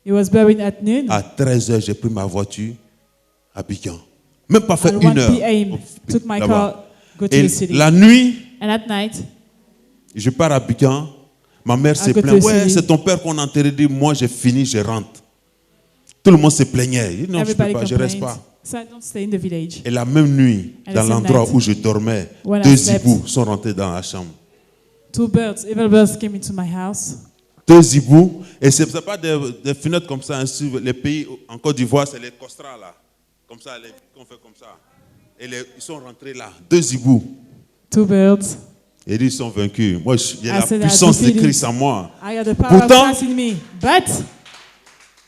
He was buried at noon. À 13h, j'ai pris ma voiture à Abidjan. Même pas fait At 1 1 heure. p.m. took my Là-bas. car, go to Et the city. la nuit, And at night, je pars à Abidjan. Ma mère se go to plaint. the Ouais, city. c'est ton père qu'on a enterré. Dit, moi, j'ai fini, je rentre. Tout le monde se plaignait. Il dit, non, je ne peux everybody pas, je ne reste complained. pas. So I don't stay in the village. Et la même nuit, And dans the same l'endroit night, où je dormais, when I 2 slept, hiboux sont rentrés dans la chambre. 2 birds, evil birds came into my house. 2 hiboux. Et ce n'est pas des fenêtres comme ça. Hein, sur les pays, en Côte d'Ivoire, c'est les costras là. Comme ça, qu'on fait comme ça. Et ils sont rentrés là. 2 hiboux. 2 birds. Et ils sont vaincus. Moi, j'ai I la said, puissance I de defeated. Christ en moi. I got the power Pourtant, of Christ in me. But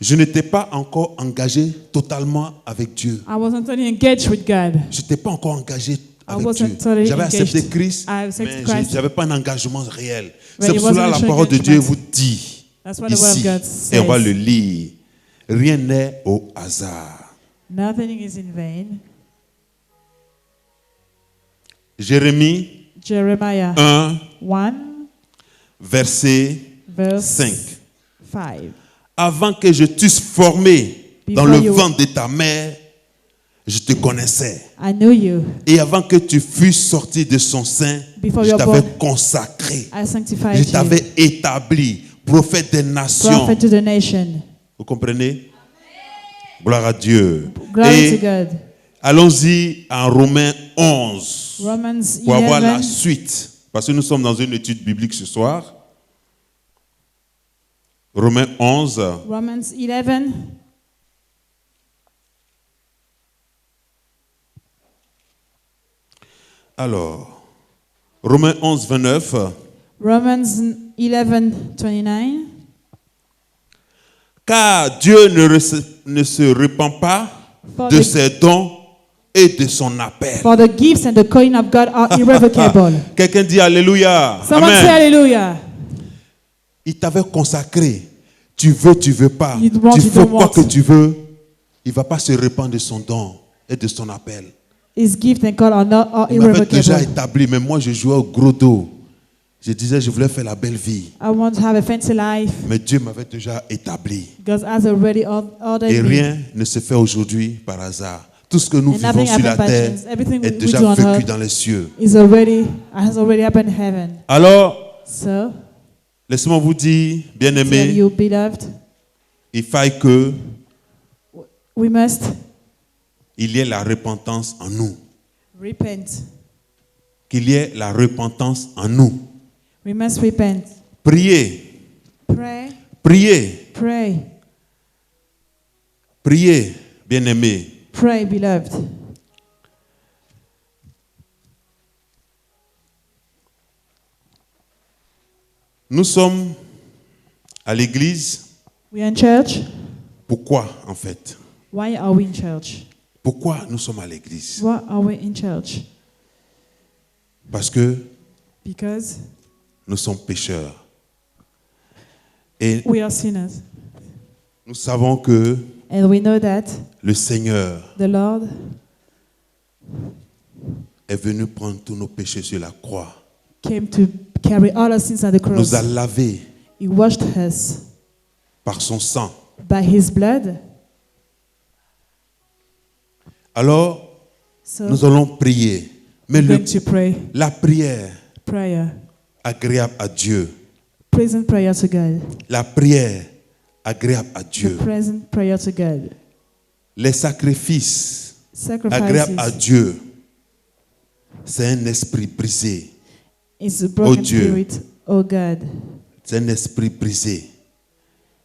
je n'étais pas encore engagé totalement avec Dieu. I wasn't totally engaged with God. Je n'étais pas encore engagé avec wasn't Dieu. totally J'avais accepté engaged. Christ, I accepted mais Christ. je n'avais pas un engagement réel. But C'est it pour cela wasn't la a parole de true Dieu engagement. vous dit That's what the word of ici, God et on va says. le lire. Rien n'est au hasard. Nothing is in vain. Jérémie Jeremiah 1, 1, verset verse 5. 5. Avant que je t'eusse formé dans Before le you- ventre de ta mère, je te connaissais. I knew you. Et avant que tu fusses sorti de son sein, Before je you were t'avais born, consacré. I sanctified Je you. t'avais établi, prophète des nations. Prophet to the nation. Vous comprenez? Gloire à Dieu. Glory Et to God. allons-y en Romains 11 Romans pour avoir la 11. suite. Parce que nous sommes dans une étude biblique ce soir. Romains 11. Romans 11. Alors, Romains 11, 29. Romans 11, 29. Car Dieu ne se repent pas For de the- ses dons et de son appel. For the gifts and the calling of God are irrevocable. Quelqu'un dit Alléluia. Someone say Amen. hallelujah. Il t'avait consacré. Tu veux pas. You want, Tu you fais don't quoi want. que tu veux. Il ne va pas se répandre de son don et de son appel. His gift and call are not are Il m'avait déjà irrevocable. établi, mais moi je jouais au gros dos. Je disais, je voulais faire la belle vie. I want to have a fancy life. Mais Dieu m'avait déjà établi. God has already Et ordered me. rien ne se fait aujourd'hui par hasard. Tout ce que nous And vivons nothing sur la happened by terre chance. Everything est we déjà do on vécu earth dans les cieux. has already happened in heaven. Alors, So, laissez-moi vous dire, tell bien-aimés, you, beloved, il faille que we must il y ait la repentance en nous. repent. Qu'il y ait la repentance en nous. We must repent. Priez, Pray, priez, pray, priez, bien-aimés. pray, beloved. Nous sommes à l'église. We are in church. Pourquoi, en fait? Why are we in church? Pourquoi nous sommes à l'église? Why are we in church? Parce que Because nous sommes pécheurs. Et we are sinners. nous savons que And we know that le Seigneur the Lord est venu prendre tous nos péchés sur la croix. came to carry all our sins on the cross. Nous a lavés He washed us par son sang. by his blood. Alors, So nous allons prier. Mais we're going to pray. la prière Prayer. agréable à Dieu, Present prayer to God. la prière agréable à The Dieu, present prayer to God. les sacrifices agréables à Sacrifices Dieu, c'est un esprit brisé. is a broken Dieu. spirit, oh God. C'est un esprit brisé.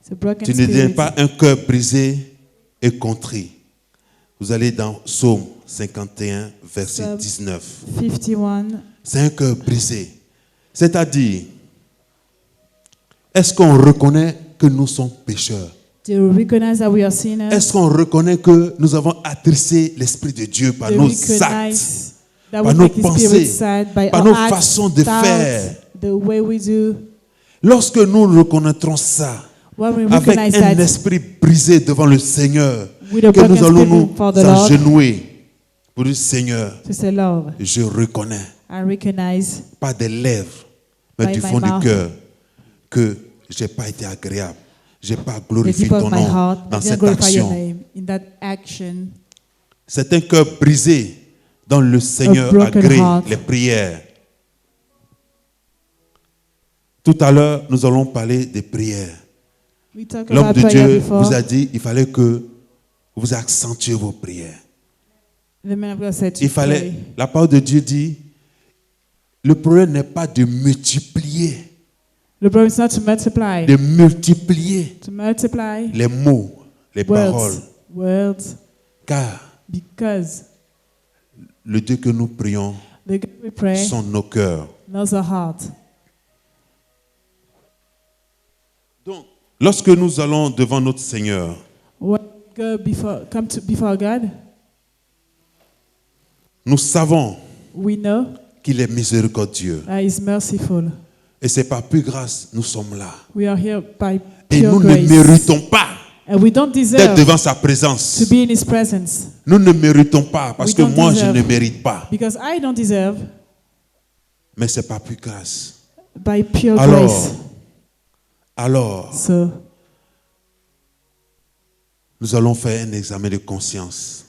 It's a broken Tu ne spirit. deviens pas un cœur brisé et contrit. Vous allez dans Psaume 51, verset Psalm 19. 51. C'est un cœur brisé. C'est-à-dire, est-ce qu'on reconnaît que nous sommes pécheurs? Do you recognize that we are sinners? Est-ce qu'on reconnaît que nous avons attristé l'Esprit de Dieu par Do you nos actes, recognize that par we nos make his spirit pensées, sad by par our nos acts, façons de thoughts, faire? the way we do? Lorsque nous reconnaîtrons ça, When we avec recognize un that esprit brisé devant le Seigneur, with a que nous broken allons spirit nous for the Lord, agenouiller pour dire, Seigneur, to say, Lord, je reconnais, I recognize pas des lèvres, mais by du my fond du mouth cœur, que je n'ai pas été agréable. j'ai pas the glorifié deep of ton my nom heart, I dans didn't cette glorify your action. name in that action. C'est un cœur brisé dont le Seigneur broken agrée heart. les prières. Tout à l'heure, nous allons parler des prières. We talked L'homme about de prayer Dieu before. vous a dit qu'il fallait que vous accentuiez vos prières. The man of God said to Il fallait, pray. la parole de Dieu dit, le problème n'est pas de multiplier, The problem is not to multiply. de multiplier To multiply les mots, les paroles, words, car because le Dieu que nous prions the God we pray sont nos cœurs. knows our heart. Donc, lorsque nous allons devant notre Seigneur, When we come before God, nous savons we know qu'il est miséricordieux. that He is merciful. Et c'est par pure grâce nous sommes là. We are here by Et pure nous grace. ne méritons pas And we don't d'être deserve devant sa to présence. be in His presence. Nous ne méritons pas parce We que don't moi je deserve. ne mérite pas. Because I don't deserve, Mais c'est par pure grâce. by pure Alors, grace. alors, So nous allons faire un examen de conscience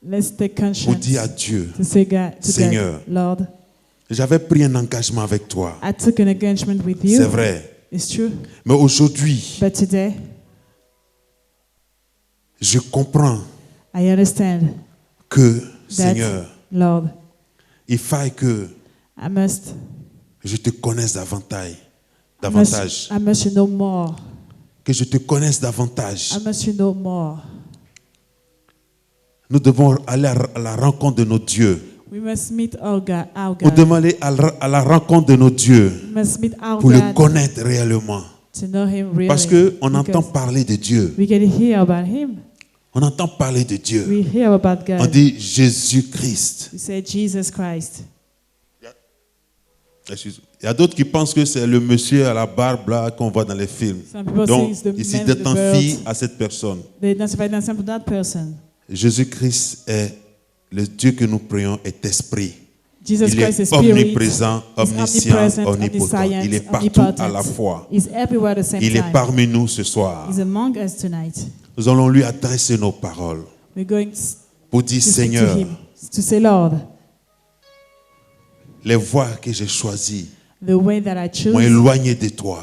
let's take pour conscience dire à Dieu, to say God, to Seigneur, God, Lord, j'avais pris un engagement avec toi. I took an engagement with you. C'est vrai. It's true. Mais aujourd'hui, But today, je comprends I understand que, that, Seigneur, Lord, il faille que I must je te connaisse davantage. I must know more. Que je te connaisse davantage. I must know more. Nous devons aller à la rencontre de nos dieux. We must meet our God. Nous devons aller à la rencontre de nos dieux We must meet our pour le God connaître réellement. to know Him really. Parce qu'on Because entend parler de Dieu. we can hear about Him. On entend parler de Dieu. We hear about On God. dit Jésus-Christ. We say Jesus Christ. Il y a d'autres qui pensent que c'est le monsieur à la barbe là qu'on voit dans les films. Some people Donc, think it's the ici, man with the t'identifie bird. à cette personne. They identify themselves with that person. Jésus-Christ est le Dieu que nous prions, est esprit. Jesus Il Christ est is spirit. omniprésent, He's omniscient, omnipresent, omnipotent. omniscient, Il est partout à la omnipotent. fois. He's everywhere at the same Il est time. parmi nous ce soir. He's among us tonight. Nous allons lui adresser nos paroles We're going pour dire, to speak to Seigneur, Him, to say, Lord, les voies que j'ai choisies the way that I m'ont choose éloigné de toi.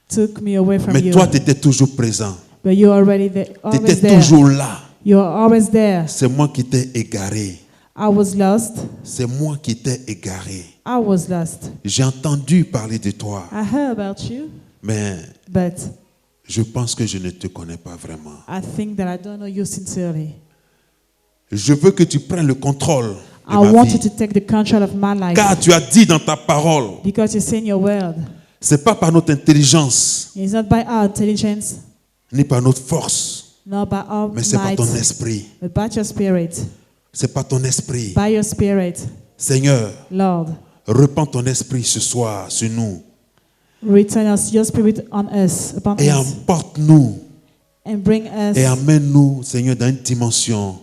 took me away from Mais you. toi, tu étais toujours présent. But you're already there. Tu Always étais there. toujours là. You're always there. C'est moi qui t'ai égaré. I was lost. C'est moi qui t'ai égaré. I was lost. J'ai entendu parler de toi, I heard about you, mais but je pense que je ne te connais pas vraiment. I think that I don't know you sincerely. Je veux que tu prennes le contrôle de I ma want vie. you to take the control of my life. Car tu as dit dans ta parole, Because you say in your word, c'est pas par notre intelligence, it's not by our intelligence, ni par notre force, nor by our mais c'est par might, ton esprit. but by your spirit. C'est par ton esprit. By your spirit, Seigneur, Lord, repends ton esprit ce soir sur nous return your spirit on us, upon et us, emporte-nous and bring us, et amène-nous, Seigneur, dans une dimension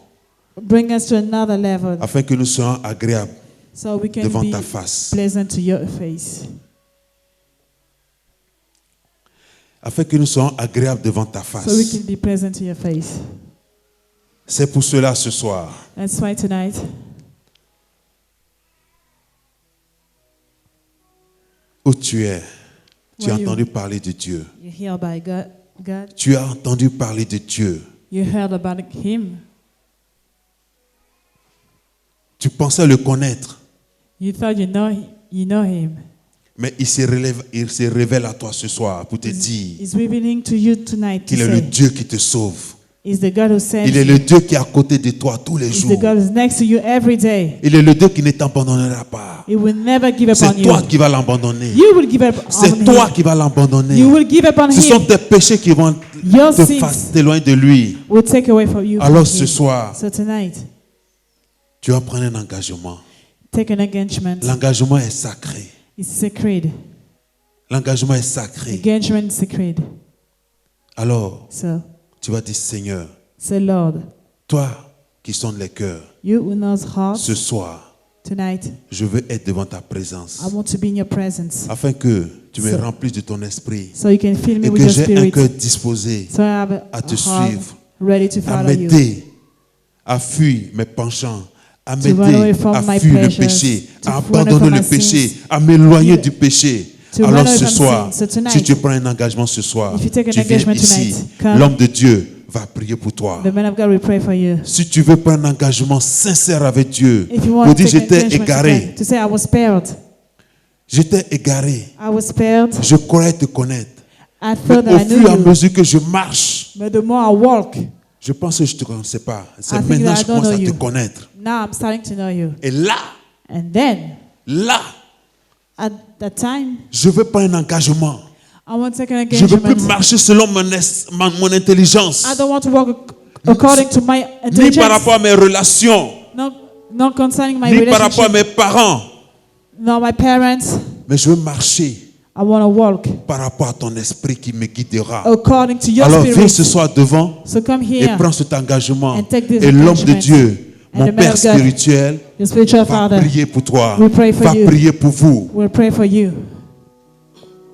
bring us to another level, afin que nous soyons agréables so we can devant be ta face. pleasant to your face. Afin que nous soyons agréables devant ta So we face. can be pleasant to your face. C'est pour cela ce soir. That's why tonight, Où tu es, tu as Where you- entendu parler de Dieu. you're here by God. Tu as entendu parler de Dieu. You heard about Him. Tu pensais le connaître, You thought you know Him. mais il se révèle à toi ce soir pour te dire He's revealing to you tonight to qu'il est le say, Dieu qui te sauve. He's the God who sends Il est you. le Dieu qui est à côté de toi tous les He's jours. the God who's next to you every day. Il est le Dieu qui ne t'abandonnera pas. He will never give up on C'est you. toi qui vas l'abandonner. You will give up on C'est toi Him. qui vas l'abandonner. You will give up on Ce sont Him. tes péchés qui vont Your te sins faire t'éloigner de lui. will take away from you. Alors from ce Him. soir, So tonight, tu vas prendre un engagement. take an engagement. L'engagement est sacré. It's sacred. L'engagement est sacré. Engagement is sacred. Alors, So, tu vas dire, Seigneur, say, Lord, toi qui sondes les cœurs, you who knows hearts, ce soir, Tonight, je veux être devant ta présence. I want to be in your presence. Afin que tu me So- remplisses de ton esprit. So you can fill me Et with que your j'ai un spirit. cœur disposé So I have à te a heart suivre, ready to à follow you. m'aider, à fuir mes penchants, à To run away m'aider from à my fuir le pleasures, péché, to à run abandonner from le my péché, sins, à m'éloigner to- du péché. to Alors run away ce from soir, sin. So tonight, si tu prends un engagement ce soir, if you take an tu viens engagement ici, tonight, come. l'homme de Dieu va prier pour toi. the man of God will pray for you. Si tu veux prendre un engagement sincère avec Dieu, If you pour want to dire take an j'étais engagement égaré, to say I was spared. j'étais égaré, I was spared. je croyais te connaître. I Mais thought that au I knew fur et à you. mesure que je marche, But the more I walk, je pense que je ne te connaissais pas. C'est I think maintenant that que I je don't commence à know te you. connaître. now I'm starting to know you. Et là, And then, at that time, je veux pas un engagement. I want to take an Je ne veux plus engagement. marcher selon mon intelligence, I don't want to walk according to my ni intelligence. par rapport à mes relations, Not concerning my ni par rapport à relationship. mes parents. No, my parents. Mais je veux marcher I want to walk par rapport à ton esprit qui me guidera. according to your Alors viens spirit. ce soir devant So come et here. prends cet engagement. and take this Et l'homme de engagement. Dieu, And mon the man Père of God, spirituel, Your spiritual va father prier pour toi, will pray for va you. prier pour vous. will pray for you.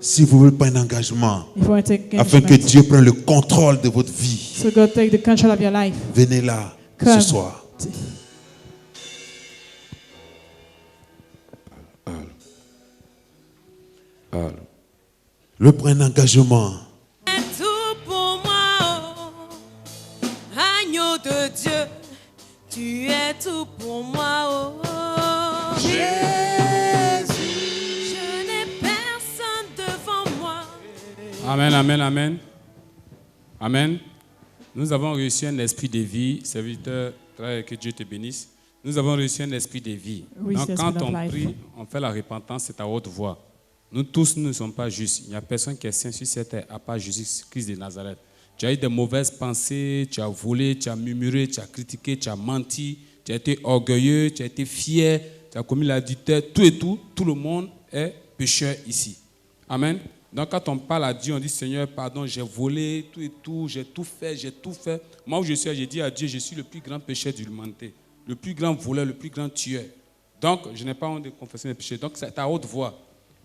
Si vous voulez prendre un engagement, If you want to take afin que engagement. Dieu prenne le contrôle de votre vie, So God take the control of your life. venez là Come. ce soir. Le prendre un engagement. Tout pour moi, oh. Agneau de Dieu, tu es tout pour moi, oh. Jésus, je n'ai personne devant moi. Amen, amen, amen. Amen. Nous avons reçu un esprit de vie, serviteur, que Dieu te bénisse. Nous avons reçu un esprit de vie. Oui, Donc c'est quand l'esprit on of life. prie, on fait la repentance, c'est à haute voix. Nous tous, nous ne sommes pas justes. Il n'y a personne qui est saint sur cette terre, à part Jésus-Christ de Nazareth. Tu as eu des mauvaises pensées, tu as volé, tu as murmuré, tu as critiqué, tu as menti, tu as été orgueilleux, tu as été fier, tu as commis l'adultère, tout et tout. Tout le monde est pécheur ici. Amen. Donc quand on parle à Dieu, on dit Seigneur, pardon, j'ai volé, tout et tout, j'ai tout fait, j'ai tout fait. Moi où je suis, j'ai dit à Dieu, je suis le plus grand pécheur de l'humanité, le plus grand voleur, le plus grand tueur. Donc je n'ai pas honte de confesser mes péchés. Donc c'est à haute voix.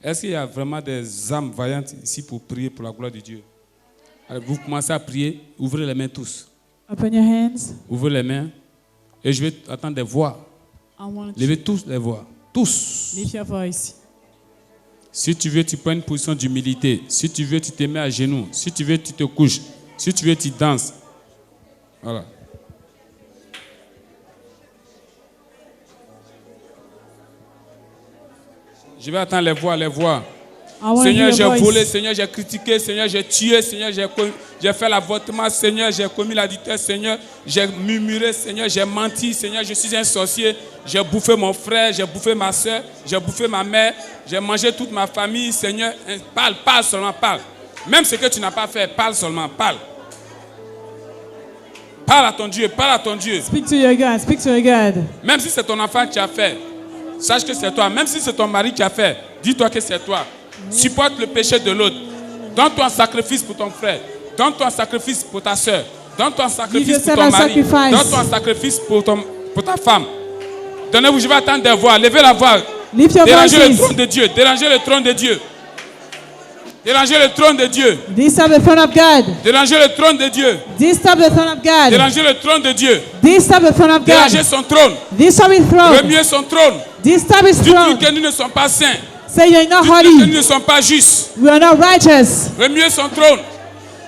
Est-ce qu'il y a vraiment des âmes vaillantes ici pour prier pour la gloire de Dieu? Alors, vous commencez à prier, ouvrez les mains tous. Open your hands. Ouvrez les mains et je vais attendre des voix. I want to Levez tous les voix. Tous. lift your voice. Si tu veux, tu prends une position d'humilité. Si tu veux, tu te mets à genoux. Si tu veux, tu te couches. Si tu veux, tu danses. Voilà. Je vais attendre les voix, les voix. I want to Seigneur, hear j'ai your voice. volé, Seigneur, j'ai critiqué, Seigneur, j'ai tué, Seigneur, j'ai fait l'avortement, Seigneur, j'ai commis l'adultère, Seigneur, j'ai murmuré, Seigneur, j'ai menti, Seigneur, je suis un sorcier, j'ai bouffé mon frère, j'ai bouffé ma soeur, j'ai bouffé ma mère, j'ai mangé toute ma famille, Seigneur, parle, parle seulement, parle. Même ce que tu n'as pas fait, parle seulement, parle. Parle à ton Dieu, parle à ton Dieu. Speak to your God. Speak to your God. Même si c'est ton enfant qui a fait, sache que c'est toi. Même si c'est ton mari qui a fait, dis-toi que c'est toi. Supporte le péché de l'autre. Donne-toi un sacrifice pour ton frère. Donne-toi un sacrifice pour ta soeur. Donne-toi un sacrifice pour yourself ton a mari. sacrifice. Donne-toi un sacrifice pour ta femme. Donnez-vous, je vais attendre des voix. Levez la voix. Lift your Dérangez le voices. trône de Dieu. Dérangez le trône de Dieu. Dérangez le trône de Dieu. Disturb the throne of God. Dérangez le trône de Dieu. Disturb the throne of God. Dérangez le trône de Dieu. Disturb the throne of Dérangez God. son trône. Disturb his throne. Remuez son trône. Disturb his Dites-lui throne. que nous ne sommes pas saints. Say you're not Dites-lui que nous holy. ne sommes pas justes. We are not righteous. Remuez son trône.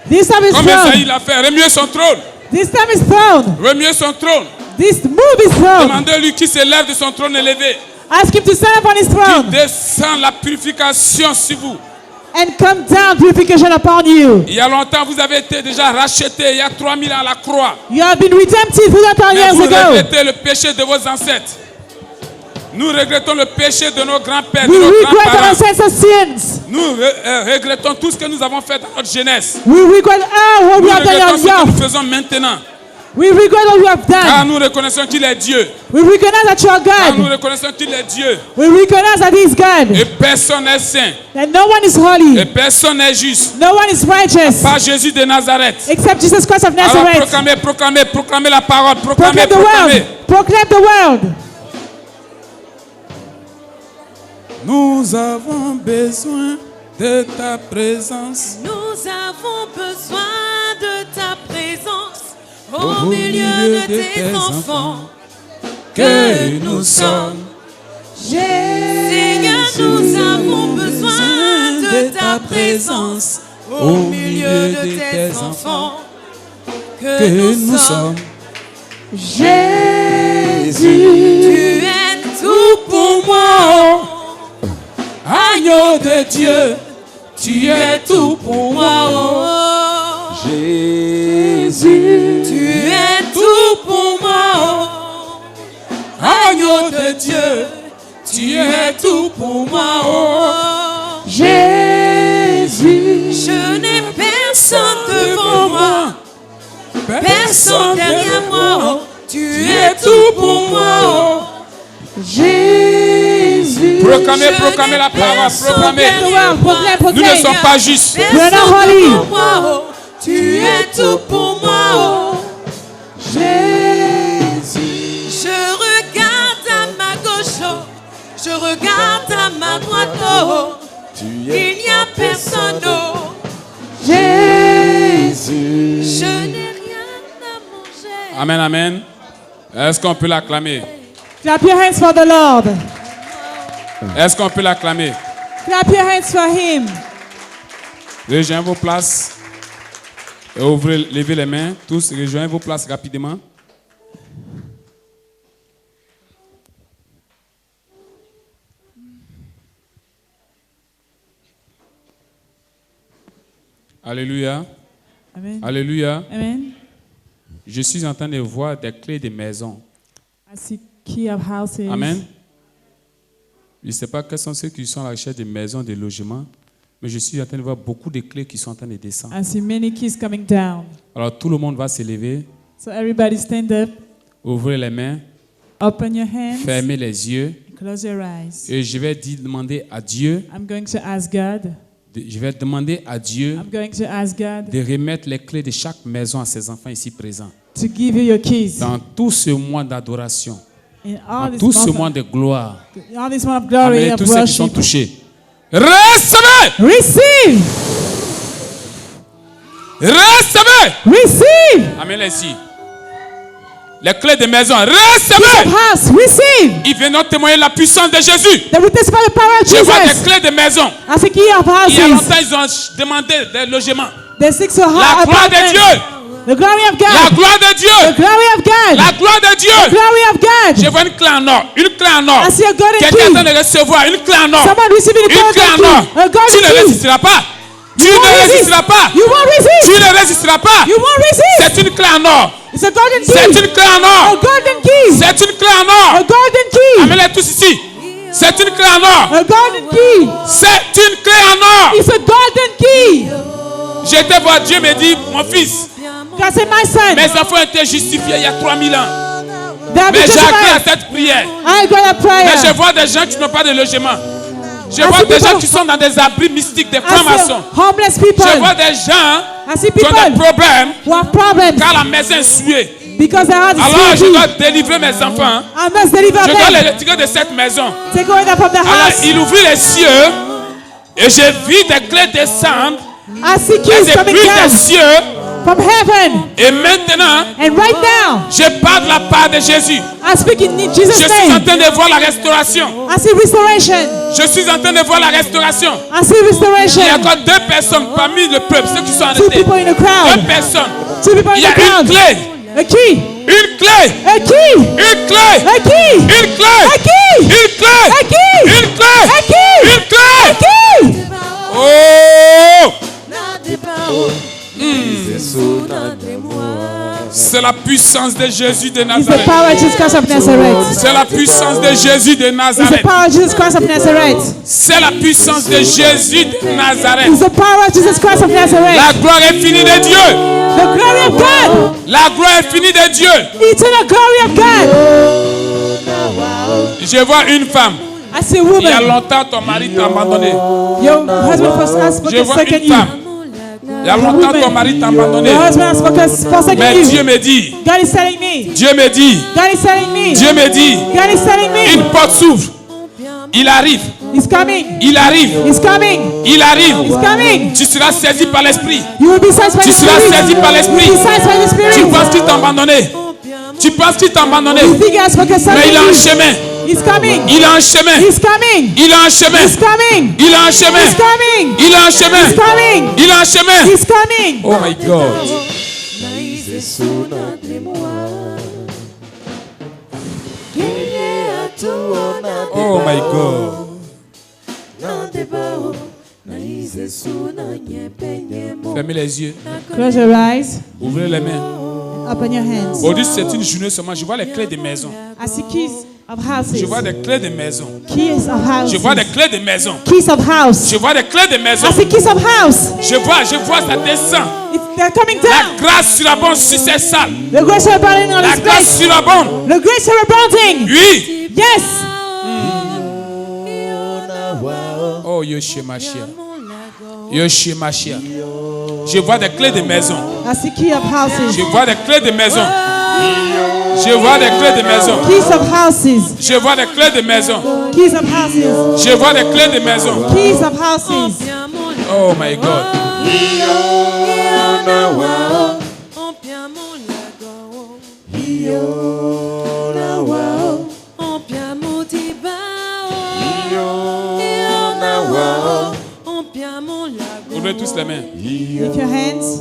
Disturb his Comme Esaïe throne. l'a fait. Remuez son trône. Disturb his throne. Remuez son trône. Move his throne. Demandez-lui qui se lève de son trône élevé. Ask him to stand up on his Qui throne descend la purification sur vous. and come down purification upon you. Il y a longtemps, vous avez été déjà racheté. Il y a 3000 ans à la croix. You have been redempted 3,000 Mais years vous ago. regrettez le péché de vos ancêtres. Nous regrettons le péché de nos grands-pères, de We nos regret our grands-parents. ancestors' sins. Nous regrettons tout ce que nous avons fait dans notre jeunesse. We regret what Nous we have done regrettons in ce que nous youth. faisons maintenant. We regret what we have Car done. nous reconnaissons qu'il est Dieu. We recognize that you are Car nous God. reconnaissons qu'il est Dieu. We recognize that He is God. Et personne n'est saint. That no one is Et holy. personne n'est juste. No one is righteous. Pas Jésus de Nazareth. Except Jesus Christ of Alors Nazareth. proclamez la parole. Proclamez, Proclaim the proclamez. world. Proclaim the world. Nous avons besoin de ta présence. Nous avons besoin de ta présence au milieu de tes enfants que nous sommes. Seigneur, nous avons besoin de ta présence au milieu de tes enfants que nous sommes. Jésus, Tu es tout pour moi. Agneau de Dieu, tu es tout pour moi. Oh, Jésus, tu es tout pour moi. Agneau de Dieu, tu es tout pour moi. Oh, Jésus, je n'ai personne devant moi, personne derrière moi. Tu es tout pour moi. Jésus. Proclamez la parole, proclamez. Nous ne sommes pas justes. Personne pour moi. Tu es tout pour moi. Jésus, Je regarde à ma gauche, je regarde à ma droite. Il n'y a personne. Jésus. Je n'ai rien à manger. Amen, amen. Est-ce qu'on peut l'acclamer? Clap your hands for the Lord. Est-ce qu'on peut l'acclamer? Clap your hands for him. Rejoignez vos places. Et ouvrez, levez les mains. Tous, rejoignez vos places rapidement. Alléluia. Amen. Alléluia. Amen. Je suis en train de voir des clés de maison. I see key of houses. Amen. Je ne sais pas quels sont ceux qui sont à la recherche de maisons, de logements, mais je suis en train de voir beaucoup de clés qui sont en train de descendre. I see many keys coming down. Alors tout le monde va se lever, So everybody stand up, ouvrez les mains, open your hands, fermez les yeux, close your eyes. et je vais demander à Dieu, I'm going to ask God. je vais demander à Dieu I'm going to ask God de remettre les clés de chaque maison à ses enfants ici présents. to give you your keys. Dans tout ce mois d'adoration, In all dans this, tout ce mois month de gloire, of, all this month of glory, amenez of tous ceux qui sont worship. touchés. Recevez! Receive! Recevez! Receive! Amenez-les ici. Les clés de maison, Keys recevez! of house, receive! Ils viennent témoigner la puissance de Jésus. They will testify the power of Je vois des Jesus. clés de maison. I see key of Il y a houses. longtemps, ils ont demandé des logements. The six of La gloire de Dieu. The glory of La God. gloire de The Dieu. glory of God. La gloire de The Dieu. glory of God. Je vois une clé en or. Une clé en or. I see a golden Quelqu'un est en train key. de recevoir une clé en or. Someone receiving a Une clé en golden or. key. A Tu golden ne key. résisteras pas. Tu You won't ne resist. résisteras pas. You won't Tu resist. ne résisteras pas. You won't resist. C'est une clé en or. It's a golden C'est key. une clé en A or. golden key. C'est une clé en A or. golden key. Amenez-les tous ici. C'est une clé en or. A golden key. C'est une clé en or. It's a golden key. J'étais voir Dieu me dit, mon fils, God said, my son, mes enfants étaient justifiés il y a 3000 ans. they have Mais been j'ai accès à justified. cette prière. I got a Mais je prayer. vois des gens qui n'ont pas de logement. Je I vois see des gens people- qui sont dans des abris mystiques, des I francs-maçons. see homeless people. Je vois des gens I see qui ont des people problèmes who have problems car la maison est souillée. because their heart is Alors je filthy. dois délivrer mes enfants. I must deliver Je dois les them. retirer de cette maison. Take away them from the Alors house. il ouvrit les cieux et j'ai vu des clés descendre I see et keys j'ai coming pris down des cieux. from heaven. Et maintenant, And right now, je parle de la part de Jésus. I speak in Je Jesus' suis en name. train de voir la restauration. I see restoration. Je suis en train de voir la restauration. I see Il y a restoration. encore deux personnes parmi le peuple, ceux qui sont Two arrêtés. people in the Deux crowd. personnes. Two people Il in y the a une crowd. clé. A key. Une clé. A key. Une clé. A key. Une clé. A key. Une clé. A key. Une clé. A key. Une clé. A key. Oh! C'est la puissance de Jésus de It's the Nazareth. power of Jesus Christ of Nazareth. C'est la puissance de Jésus de It's the Nazareth. power of Jesus Christ of Nazareth. C'est la puissance de Jésus de Nazareth. It's the power of Jesus Christ of Nazareth. La gloire est finie de Dieu. The glory of God. La gloire est finie de Dieu. Eternal glory of God. Je vois une femme. I see a Il y a woman. longtemps, ton mari t'a abandonné. Your husband has Je spoken vois second une you. femme. Il y a longtemps, ton mari t'a abandonné. Your husband has spoken forsaken Mais Dieu you. me dit, God is telling me. Dieu me dit, God is telling me. Dieu me dit, God is telling une me. porte s'ouvre. Il arrive. He's coming. Il arrive. He's coming. Il arrive. He's coming. Tu seras saisi par l'esprit. You will be seized by Tu the seras Spirit. saisi par l'esprit. You will be seized by the Tu Spirit. penses qu'il t'a abandonné. Tu penses qu'il t'a abandonné. You think he has forgotten Mais il est en you. chemin. He's coming. Il est en chemin. He's coming. Il est en chemin. He's coming. Il est en chemin. He's coming. Il est en chemin. He's coming. Il est en chemin. He's coming. Oh my God. Oh my God. Fermez les yeux. Close your eyes. Ouvrez les mains. Open your hands. Aujourd'hui, c'est une journée seulement. Je vois les clés des maisons. I see keys of Je vois houses. des clés des maisons. Keys of Je vois des houses. clés des maisons. Keys of house. Je vois des clés des maisons. I see keys of house. Je vois, ça descend. They're coming La down. grâce surabonde sur ces salles. The grace are abounding on La this grâce place. surabonde. The grace are abounding. Oui. Yes. Oh, Yoshimashia. Yoshimashia. Je vois des clés de maison. I see key of houses. Je vois des clés de maison. Je vois des clés de maison. Keys of houses. Je vois des clés de maison. Keys of houses. Je vois des clés de maison. Keys of houses. Oh my God. Ouvrez tous les mains. Lift your hands.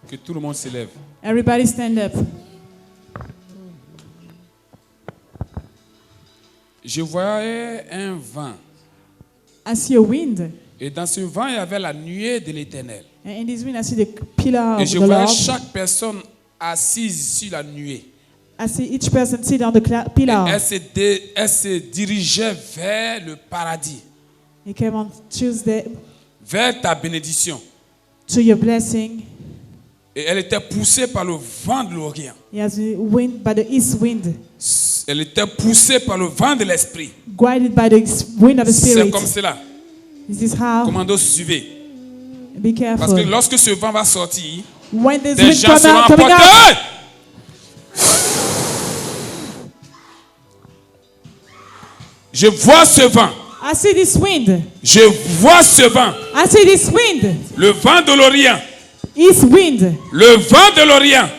Que tout le monde se lève. Everybody stand up. Je voyais un vent. I see a wind. Et dans ce vent, il y avait la nuée de l'Éternel. And in this wind, I see the pillar Et of je the voyais Lord. chaque personne assise sur la nuée. I see each person sit on the pillar. Elle se dirigeait vers le paradis, He came on Tuesday vers ta bénédiction. to your blessing. Et elle était poussée par le vent de l'Orient. He has been wind by the east wind, Elle était poussée par le vent de l'Esprit. guided by the wind of the C'est Spirit. comme cela. This is how. Commando, suivez. Be Parce que careful. lorsque ce vent va sortir, When this des wind gens seront coming out, emportés. Je vois ce vent. I see this wind. Je vois ce vent. I see this wind. Le vent de l'Orient. East wind. Le vent de l'Orient.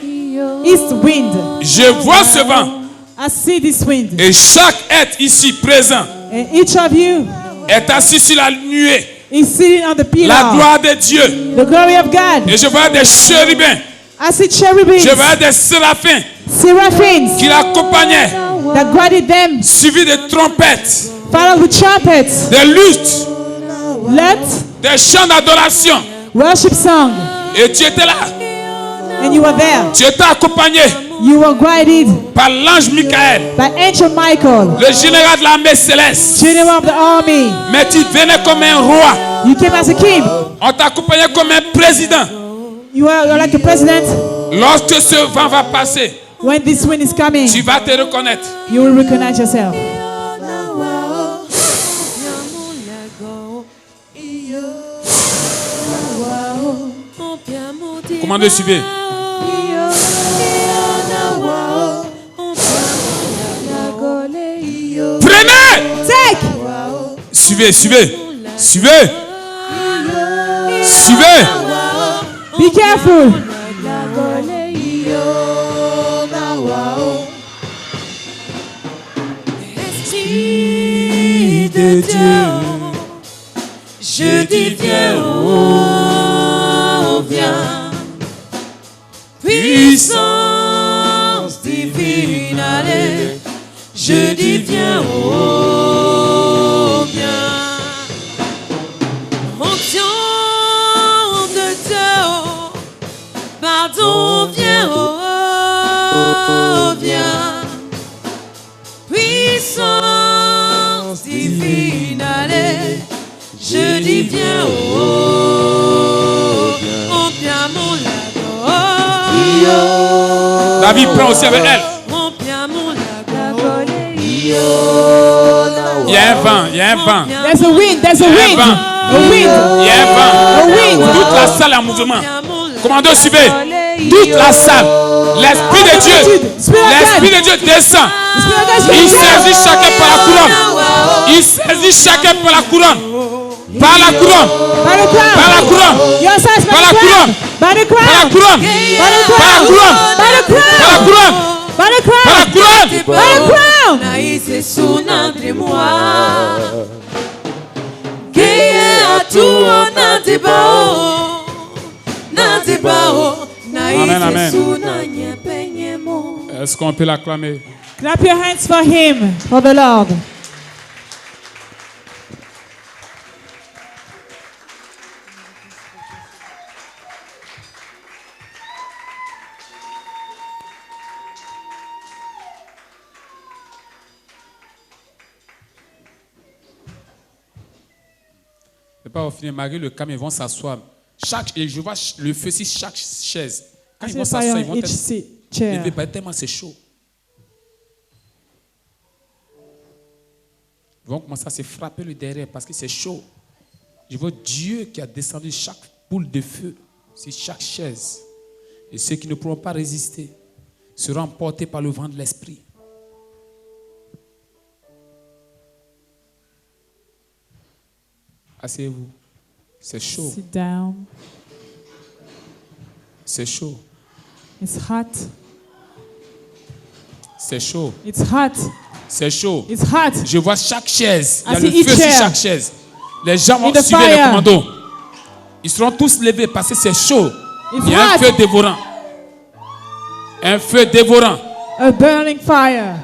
East wind. Je vois ce vent. I see this wind. Et chaque être ici présent And each of you est assis sur la nuée. is sitting on the La pillar. gloire de Dieu. The glory of God. Et je vois des chérubins. I see cherubims, Je vois des séraphins seraphims qui l'accompagnaient, that guided them, suivis de trompettes, followed with trumpets, des luttes, let des chants d'adoration. worship song. Et tu étais là. And you were there. Tu étais accompagné You were guided par l'ange Michael, by Angel Michael, le général de l'armée céleste. general of the army. Mais tu venais comme un roi. You came as a king. On t'accompagnait comme un président. You are like a president. Lorsque ce vent va passer, When this wind is coming, tu vas te reconnaître. you will recognize yourself. Commandez, suivez. Prenez! Take. Suivez, suivez. Suivez. Suivez. Be careful. Esprit de Dieu, je dis viens, oh viens, puissance divine, allez, je dis viens, oh viens, onction de Dieu, pardon, viens, oh viens. Puissance divine, allez, je dis viens, oh viens mon lago. David prend aussi avec elle. Oh viens mon lago. Il y a un vent, il y a un vent. There's a wind. There's a wind. A wind. Il y a un vent. A wind. Toute la salle est en mouvement. Commandez, suivez. toute la salle. L'Esprit de Dieu, l'Esprit de Dieu descend. Il saisit chacun par la couronne. Il saisit chacun par la couronne. Par la couronne. By the crown. Par la couronne. Your size Par la couronne. by the Par la crown. couronne. By the Par la crown. couronne. By the Par la crown. couronne. By the Par la crown. couronne. By the crown. Naïse sunandrimwa Keye atu natibao Amen, amen. Naïse sunanyepenyemo. Est-ce qu'on peut l'acclamer? Clap your hands for him, for the Lord. C'est pas au final, malgré le calme, ils vont s'asseoir. Et je vois le feu sur chaque chaise. Quand ils vont s'asseoir, ils vont Each être chair. élevés par tellement c'est chaud. Ils vont commencer à se frapper le derrière parce que c'est chaud. Je vois Dieu qui a descendu chaque boule de feu sur chaque chaise. Et ceux qui ne pourront pas résister seront emportés par le vent de l'esprit. Asseyez-vous. C'est chaud. Sit down. C'est chaud. It's hot. C'est chaud. It's hot. C'est chaud. It's hot. Je vois chaque chaise. Il y a I le see feu each sur chair. chaque chaise. Les gens vont In the suivre les fire. commandos. Ils seront tous levés parce que c'est chaud. It's Il y a un hot. feu dévorant. Un feu dévorant. A burning fire.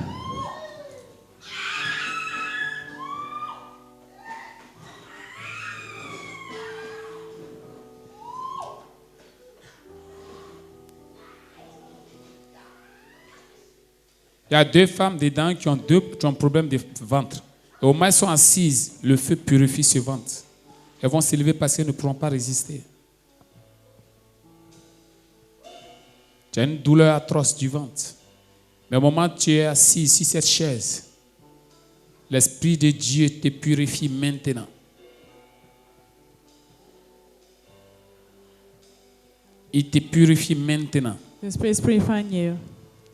Il y a deux femmes dedans qui ont un problème de ventre. Et au moins, elles sont assises. Le feu purifie ce ventre. Elles vont s'élever parce qu'elles ne pourront pas résister. Tu as une douleur atroce du ventre. Mais au moment où tu es assis sur cette chaise, l'Esprit de Dieu te purifie maintenant. Il te purifie maintenant. The Spirit is purifying you.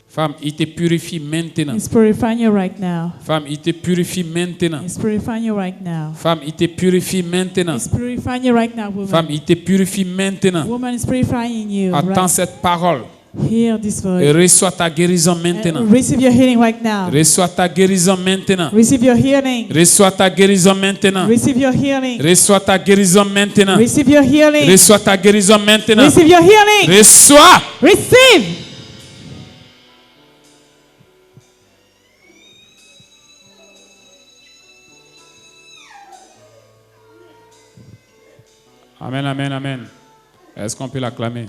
Femme, il te purifie maintenant. He's purifying you right now. Femme, il te purifie maintenant. He's purifying you right now. Femme, il te purifie maintenant. He's purifying you right now, woman. Femme, il te purifie maintenant. Woman is purifying you. Attends Right. cette parole Hear this et voice. reçois ta guérison maintenant. And receive your healing right now. Reçois ta guérison maintenant. Receive your healing. Reçois ta guérison maintenant. Receive your healing. Reçois ta guérison maintenant. Receive your healing. Reçois ta guérison maintenant. Receive your healing. Reçois. Receive. Amen, amen, amen. Est-ce qu'on peut l'acclamer?